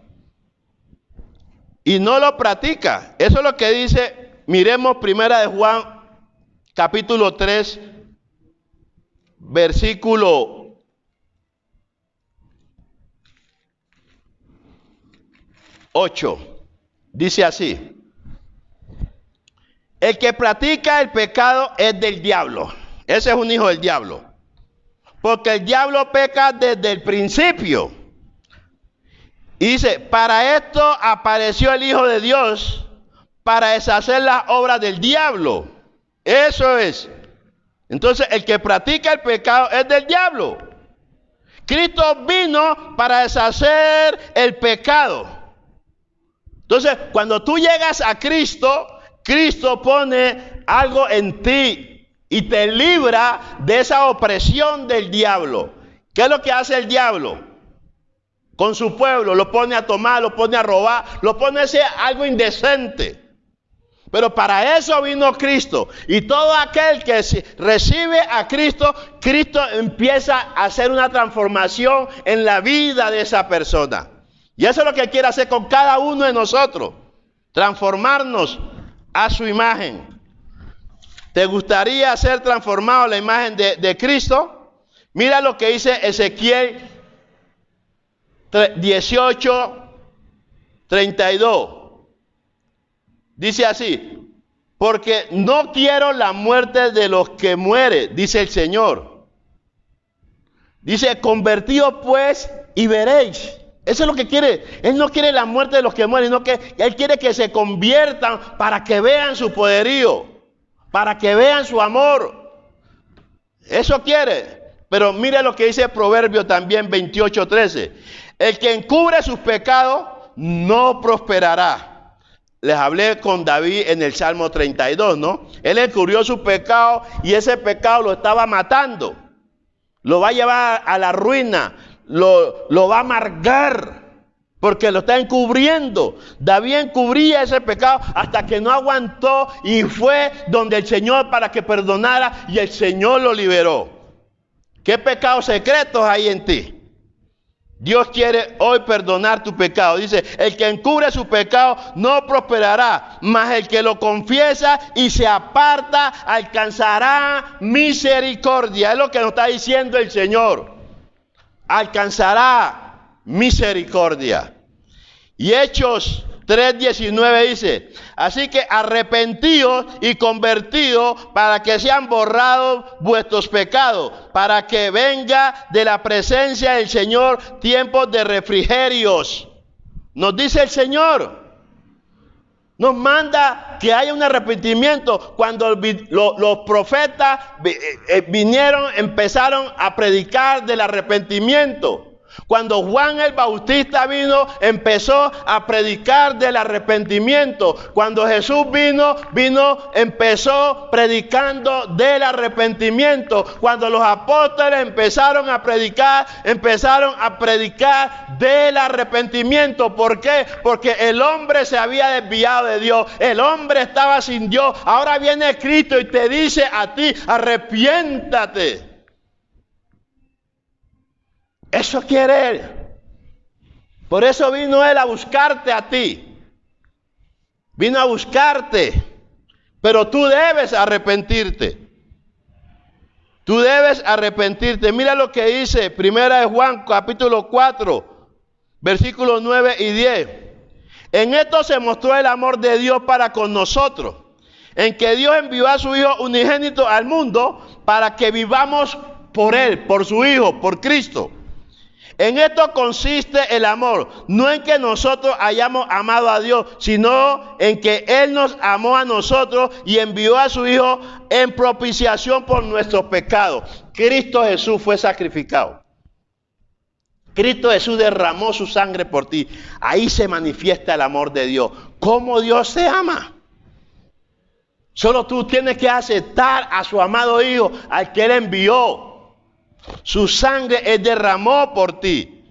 S1: Y no lo practica. Eso es lo que dice, miremos primera de Juan capítulo 3, versículo 8. Dice así, el que practica el pecado es del diablo. Ese es un hijo del diablo. Porque el diablo peca desde el principio. Y dice, para esto apareció el Hijo de Dios, para deshacer las obras del diablo. Eso es. Entonces, el que practica el pecado es del diablo. Cristo vino para deshacer el pecado. Entonces, cuando tú llegas a Cristo, Cristo pone algo en ti y te libra de esa opresión del diablo. ¿Qué es lo que hace el diablo con su pueblo? Lo pone a tomar, lo pone a robar, lo pone a hacer algo indecente. Pero para eso vino Cristo. Y todo aquel que recibe a Cristo, Cristo empieza a hacer una transformación en la vida de esa persona. Y eso es lo que quiere hacer con cada uno de nosotros. Transformarnos a su imagen. ¿Te gustaría ser transformado a la imagen de Cristo? Mira lo que dice Ezequiel 18:32. Dice así: porque no quiero la muerte de los que mueren, dice el Señor. Dice: convertíos pues y veréis. Eso es lo que quiere. Él no quiere la muerte de los que mueren, sino que Él quiere que se conviertan para que vean su poderío, para que vean su amor. Eso quiere. Pero mire lo que dice Proverbio también 28:13. El que encubre sus pecados no prosperará. Les hablé con David en el Salmo 32, ¿no? Él encubrió su pecado y ese pecado lo estaba matando. Lo va a llevar a la ruina, lo va a amargar, porque lo está encubriendo. David encubría ese pecado hasta que no aguantó y fue donde el Señor para que perdonara y el Señor lo liberó. ¿Qué pecados secretos hay en ti? Dios quiere hoy perdonar tu pecado. Dice: el que encubre su pecado no prosperará, mas el que lo confiesa y se aparta alcanzará misericordia. Es lo que nos está diciendo el Señor. Alcanzará misericordia. Y Hechos 3:19 dice: así que arrepentíos y convertidos para que sean borrados vuestros pecados, para que venga de la presencia del Señor tiempos de refrigerios. Nos dice el Señor. Nos manda que haya un arrepentimiento. Cuando los profetas vinieron, empezaron a predicar del arrepentimiento. Cuando Juan el Bautista vino, empezó a predicar del arrepentimiento. Cuando Jesús vino, empezó predicando del arrepentimiento. Cuando los apóstoles empezaron a predicar del arrepentimiento. ¿Por qué? Porque el hombre se había desviado de Dios. El hombre estaba sin Dios. Ahora viene Cristo y te dice a ti: arrepiéntate. Eso quiere Él. Por eso vino Él a buscarte a ti. Vino a buscarte. Pero tú debes arrepentirte. Tú debes arrepentirte. Mira lo que dice 1 Juan capítulo 4, versículos 9 y 10. En esto se mostró el amor de Dios para con nosotros, en que Dios envió a su Hijo unigénito al mundo para que vivamos por Él, por su Hijo, por Cristo. En esto consiste el amor, no en que nosotros hayamos amado a Dios, sino en que Él nos amó a nosotros y envió a su Hijo en propiciación por nuestros pecados. Cristo Jesús fue sacrificado. Cristo Jesús derramó su sangre por ti. Ahí se manifiesta el amor de Dios. ¿Cómo Dios te ama? Solo tú tienes que aceptar a su amado Hijo, al que Él envió. Su sangre Él derramó por ti.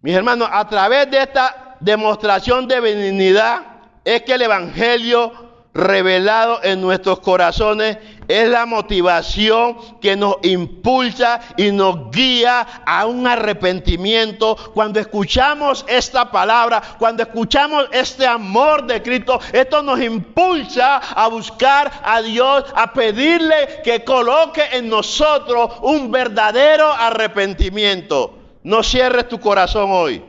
S1: Mis hermanos, a través de esta demostración de benignidad es que el Evangelio revelado en nuestros corazones es la motivación que nos impulsa y nos guía a un arrepentimiento. Cuando escuchamos esta palabra, cuando escuchamos este amor de Cristo, esto nos impulsa a buscar a Dios, a pedirle que coloque en nosotros un verdadero arrepentimiento. No cierres tu corazón hoy.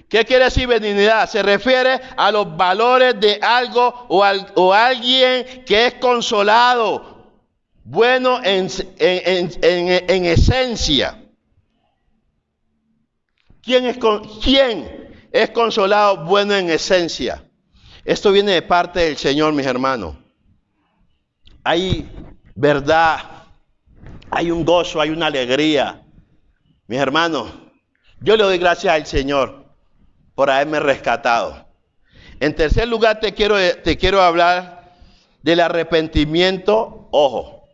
S1: ¿Qué quiere decir benignidad? Se refiere a los valores de algo o alguien que es consolado, bueno en esencia. ¿Quién es consolado, bueno en esencia? Esto viene de parte del Señor, mis hermanos. Hay verdad hay un gozo, hay una alegría. Mis hermanos, yo le doy gracias al Señor por haberme rescatado. En tercer lugar, te quiero hablar del arrepentimiento. Ojo,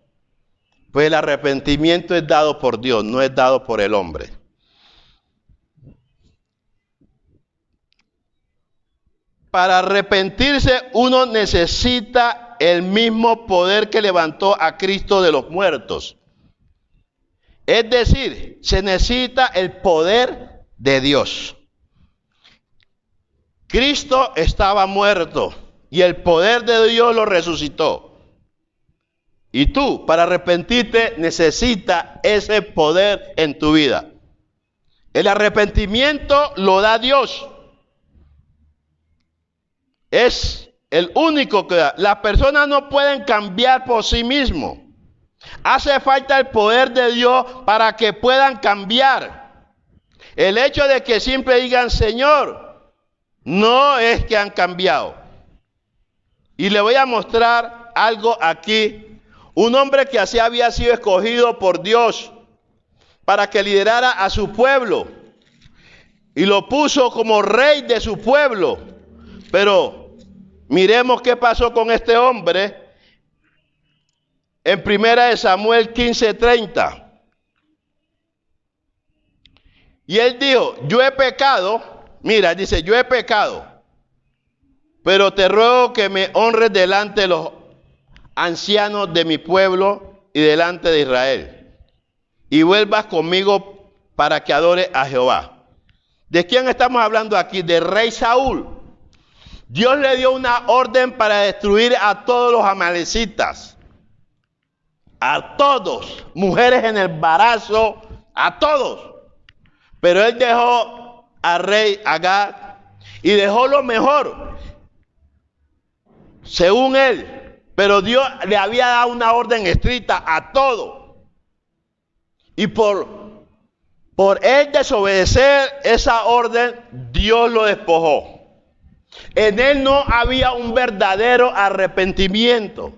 S1: pues el arrepentimiento es dado por Dios, no es dado por el hombre. Para arrepentirse uno necesita el mismo poder que levantó a Cristo de los muertos. Es decir, se necesita el poder de Dios. Cristo estaba muerto y el poder de Dios lo resucitó. Y tú, para arrepentirte, necesitas ese poder en tu vida. El arrepentimiento lo da Dios. Es el único que da. Las personas no pueden cambiar por sí mismos. Hace falta el poder de Dios para que puedan cambiar. El hecho de que siempre digan Señor, no es que han cambiado. Y le voy a mostrar algo aquí. Un hombre que así había sido escogido por Dios para que liderara a su pueblo. Y lo puso como rey de su pueblo. Pero miremos qué pasó con este hombre. En 1 Samuel 15:30. Y él dijo, yo he pecado. Mira, dice, yo he pecado. Pero te ruego que me honres delante de los ancianos de mi pueblo y delante de Israel. Y vuelvas conmigo para que adore a Jehová. ¿De quién estamos hablando aquí? Del rey Saúl. Dios le dio una orden para destruir a todos los amalecitas. A todos, mujeres en el embarazo, a todos. Pero él dejó al rey Agag y dejó lo mejor, según él. Pero Dios le había dado una orden estricta a todos. Y por él desobedecer esa orden, Dios lo despojó. En él no había un verdadero arrepentimiento.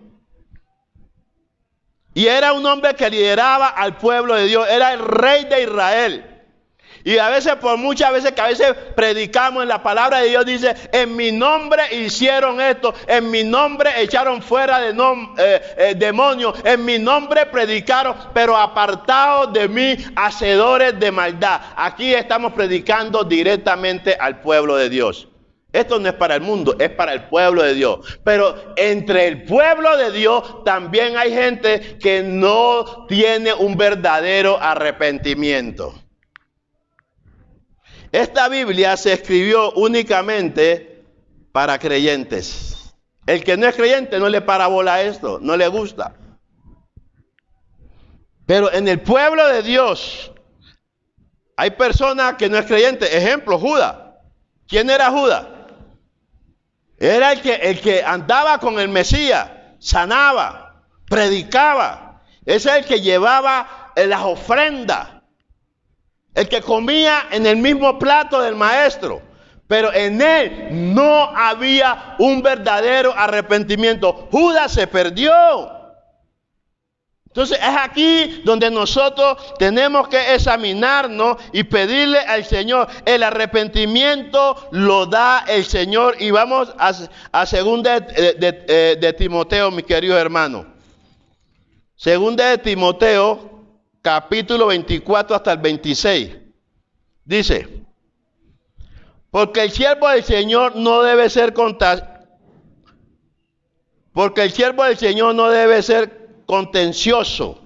S1: Y era un hombre que lideraba al pueblo de Dios. Era el rey de Israel. Y a veces, por muchas veces que a veces predicamos en la palabra de Dios, dice, en mi nombre hicieron esto, en mi nombre echaron fuera demonios, en mi nombre predicaron, pero apartados de mí, hacedores de maldad. Aquí estamos predicando directamente al pueblo de Dios. Esto no es para el mundo, es para el pueblo de Dios. Pero entre el pueblo de Dios también hay gente que no tiene un verdadero arrepentimiento. Esta Biblia se escribió únicamente para creyentes. El que no es creyente no le para bola a esto, no le gusta. Pero en el pueblo de Dios hay personas que no es creyente. Ejemplo, Judas. ¿Quién era Judas? Era el que andaba con el Mesías, sanaba, predicaba. Ese es el que llevaba las ofrendas. El que comía en el mismo plato del maestro. Pero en él no había un verdadero arrepentimiento. Judas se perdió. Entonces es aquí donde nosotros tenemos que examinarnos y pedirle al Señor. El arrepentimiento lo da el Señor. Y vamos a segunda de Timoteo, mis queridos hermanos. Segunda de Timoteo, capítulo 24 hasta el 26. Dice, porque el siervo del Señor no debe ser contencioso,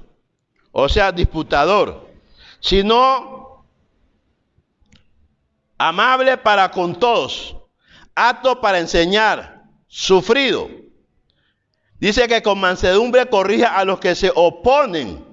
S1: o sea, disputador, sino amable para con todos, apto para enseñar, sufrido. Dice que con mansedumbre corrija a los que se oponen,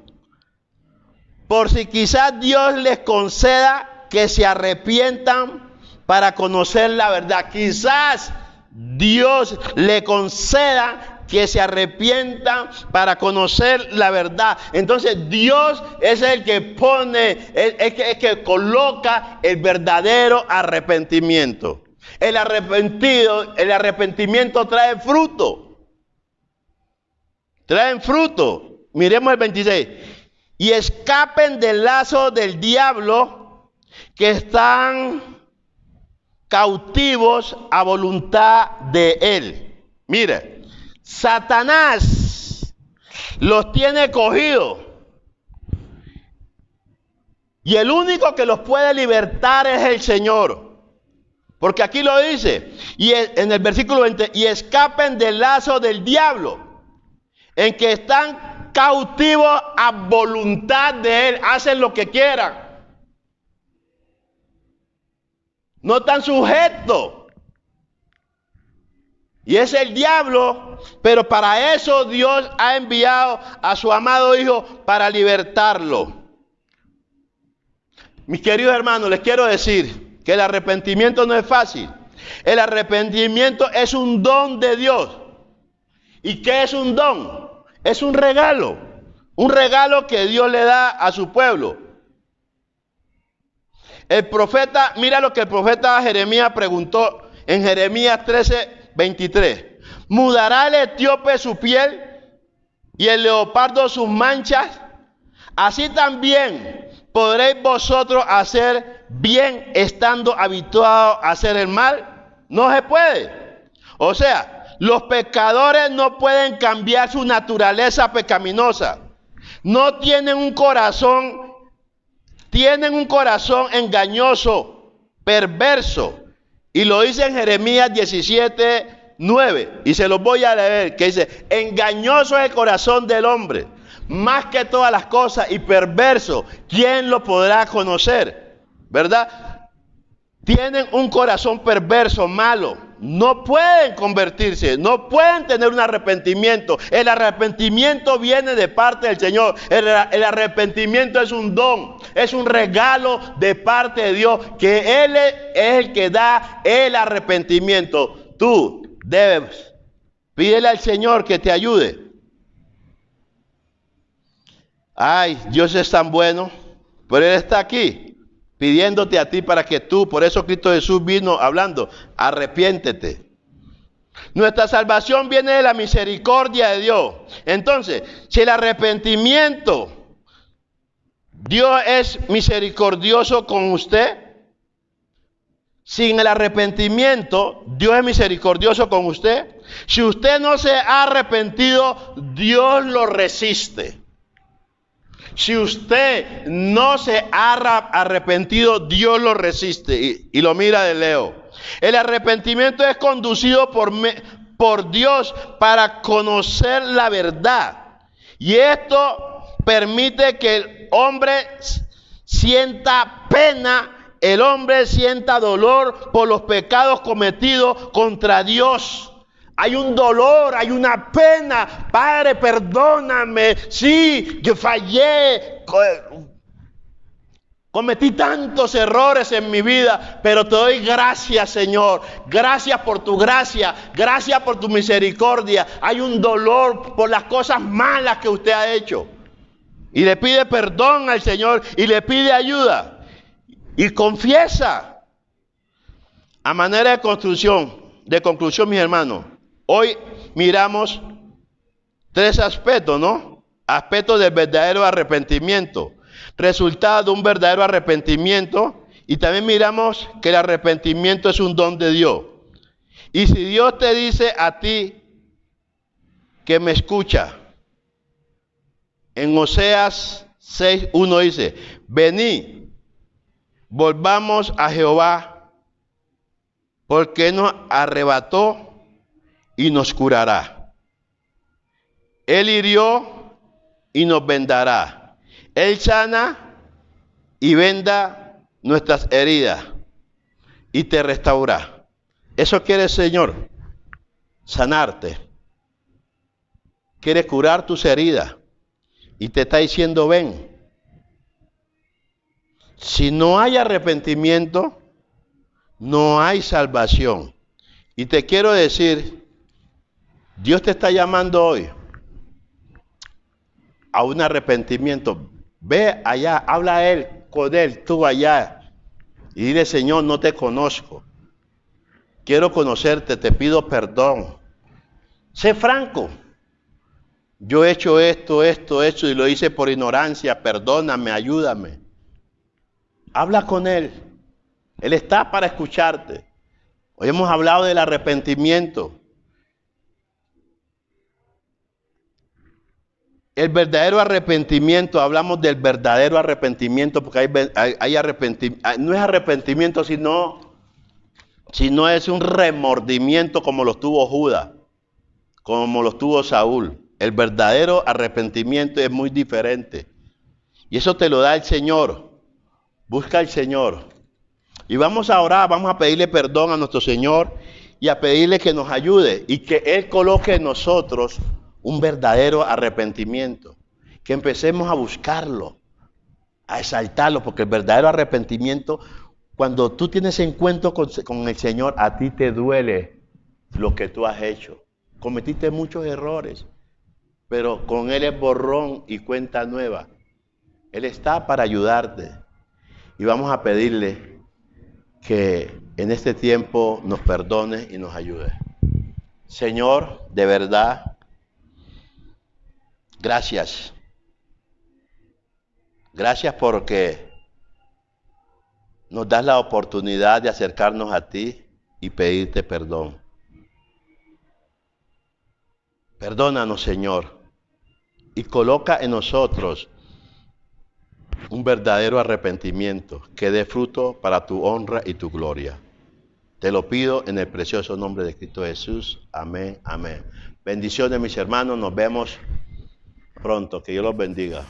S1: por si quizás Dios les conceda que se arrepientan para conocer la verdad. Quizás Dios le conceda que se arrepientan para conocer la verdad. Entonces Dios es el que pone, es que coloca el verdadero arrepentimiento. El arrepentimiento trae fruto. Traen fruto. Miremos el 26. y escapen del lazo del diablo, que están cautivos a voluntad de él. Mire, Satanás los tiene cogidos. Y el único que los puede libertar es el Señor. Porque aquí lo dice, y en el versículo 20, y escapen del lazo del diablo, en que están cautivos a voluntad de él, hacen lo que quieran. No están sujetos. Y es el diablo, pero para eso Dios ha enviado a su amado Hijo para libertarlo. Mis queridos hermanos, les quiero decir que el arrepentimiento no es fácil. El arrepentimiento es un don de Dios. ¿Y qué es un don? Es un regalo que Dios le da a su pueblo. El profeta, mira lo que el profeta Jeremías preguntó en Jeremías 13:23. ¿Mudará el etíope su piel y el leopardo sus manchas? Así también podréis vosotros hacer bien estando habituados a hacer el mal. No se puede. O sea, los pecadores no pueden cambiar su naturaleza pecaminosa. No tienen un corazón, tienen un corazón engañoso, perverso. Y lo dice en Jeremías 17:9. Y se los voy a leer, que dice, engañoso es el corazón del hombre, más que todas las cosas, y perverso, ¿quién lo podrá conocer? ¿Verdad? Tienen un corazón perverso, malo. No pueden convertirse, no pueden tener un arrepentimiento. El arrepentimiento viene de parte del Señor. El arrepentimiento es un don, es un regalo de parte de Dios, que Él es el que da el arrepentimiento. Tú debes pídele al Señor que te ayude. Ay, Dios es tan bueno, pero Él está aquí pidiéndote a ti para que tú, por eso Cristo Jesús vino hablando, arrepiéntete. Nuestra salvación viene de la misericordia de Dios. Entonces, si el arrepentimiento, Dios es misericordioso con usted. Sin el arrepentimiento, Dios es misericordioso con usted. Si usted no se ha arrepentido, Dios lo resiste. Si usted no se ha arrepentido, Dios lo resiste y lo mira de lejos. El arrepentimiento es conducido por Dios para conocer la verdad. Y esto permite que el hombre sienta pena, el hombre sienta dolor por los pecados cometidos contra Dios. Hay un dolor, hay una pena. Padre, perdóname. Sí, yo fallé. Cometí tantos errores en mi vida, pero te doy gracias, Señor. Gracias por tu gracia. Gracias por tu misericordia. Hay un dolor por las cosas malas que usted ha hecho. Y le pide perdón al Señor y le pide ayuda. Y confiesa. A manera de conclusión, mis hermanos. Hoy miramos tres aspectos, ¿no? Aspectos del verdadero arrepentimiento, resultado de un verdadero arrepentimiento, y también miramos que el arrepentimiento es un don de Dios. Y si Dios te dice a ti que me escucha, en Oseas 6:1 dice, venid, volvamos a Jehová, porque nos arrebató y nos curará. Él hirió y nos vendará. Él sana y venda nuestras heridas y te restaurará. Eso quiere el Señor, sanarte. Quiere curar tus heridas y te está diciendo ven. Si no hay arrepentimiento, no hay salvación. Y te quiero decir, Dios te está llamando hoy a un arrepentimiento. Ve allá, habla a Él, con Él, tú allá. Y dile, Señor, no te conozco. Quiero conocerte, te pido perdón. Sé franco. Yo he hecho esto, y lo hice por ignorancia. Perdóname, ayúdame. Habla con Él. Él está para escucharte. Hoy hemos hablado del arrepentimiento. El verdadero arrepentimiento, hablamos del verdadero arrepentimiento, porque hay arrepentimiento, no es arrepentimiento, sino es un remordimiento como lo tuvo Judas, como lo tuvo Saúl. El verdadero arrepentimiento es muy diferente. Y eso te lo da el Señor. Busca al Señor. Y vamos a orar, vamos a pedirle perdón a nuestro Señor y a pedirle que nos ayude y que Él coloque en nosotros un verdadero arrepentimiento. Que empecemos a buscarlo, a exaltarlo, porque el verdadero arrepentimiento, cuando tú tienes encuentro con el Señor, a ti te duele lo que tú has hecho. Cometiste muchos errores, pero con Él es borrón y cuenta nueva. Él está para ayudarte. Y vamos a pedirle que en este tiempo nos perdone y nos ayude. Señor, de verdad, gracias. Gracias porque nos das la oportunidad de acercarnos a ti y pedirte perdón. Perdónanos, Señor, y coloca en nosotros un verdadero arrepentimiento que dé fruto para tu honra y tu gloria. Te lo pido en el precioso nombre de Cristo Jesús. Amén, amén. Bendiciones, mis hermanos. Nos vemos pronto. Que Dios los bendiga.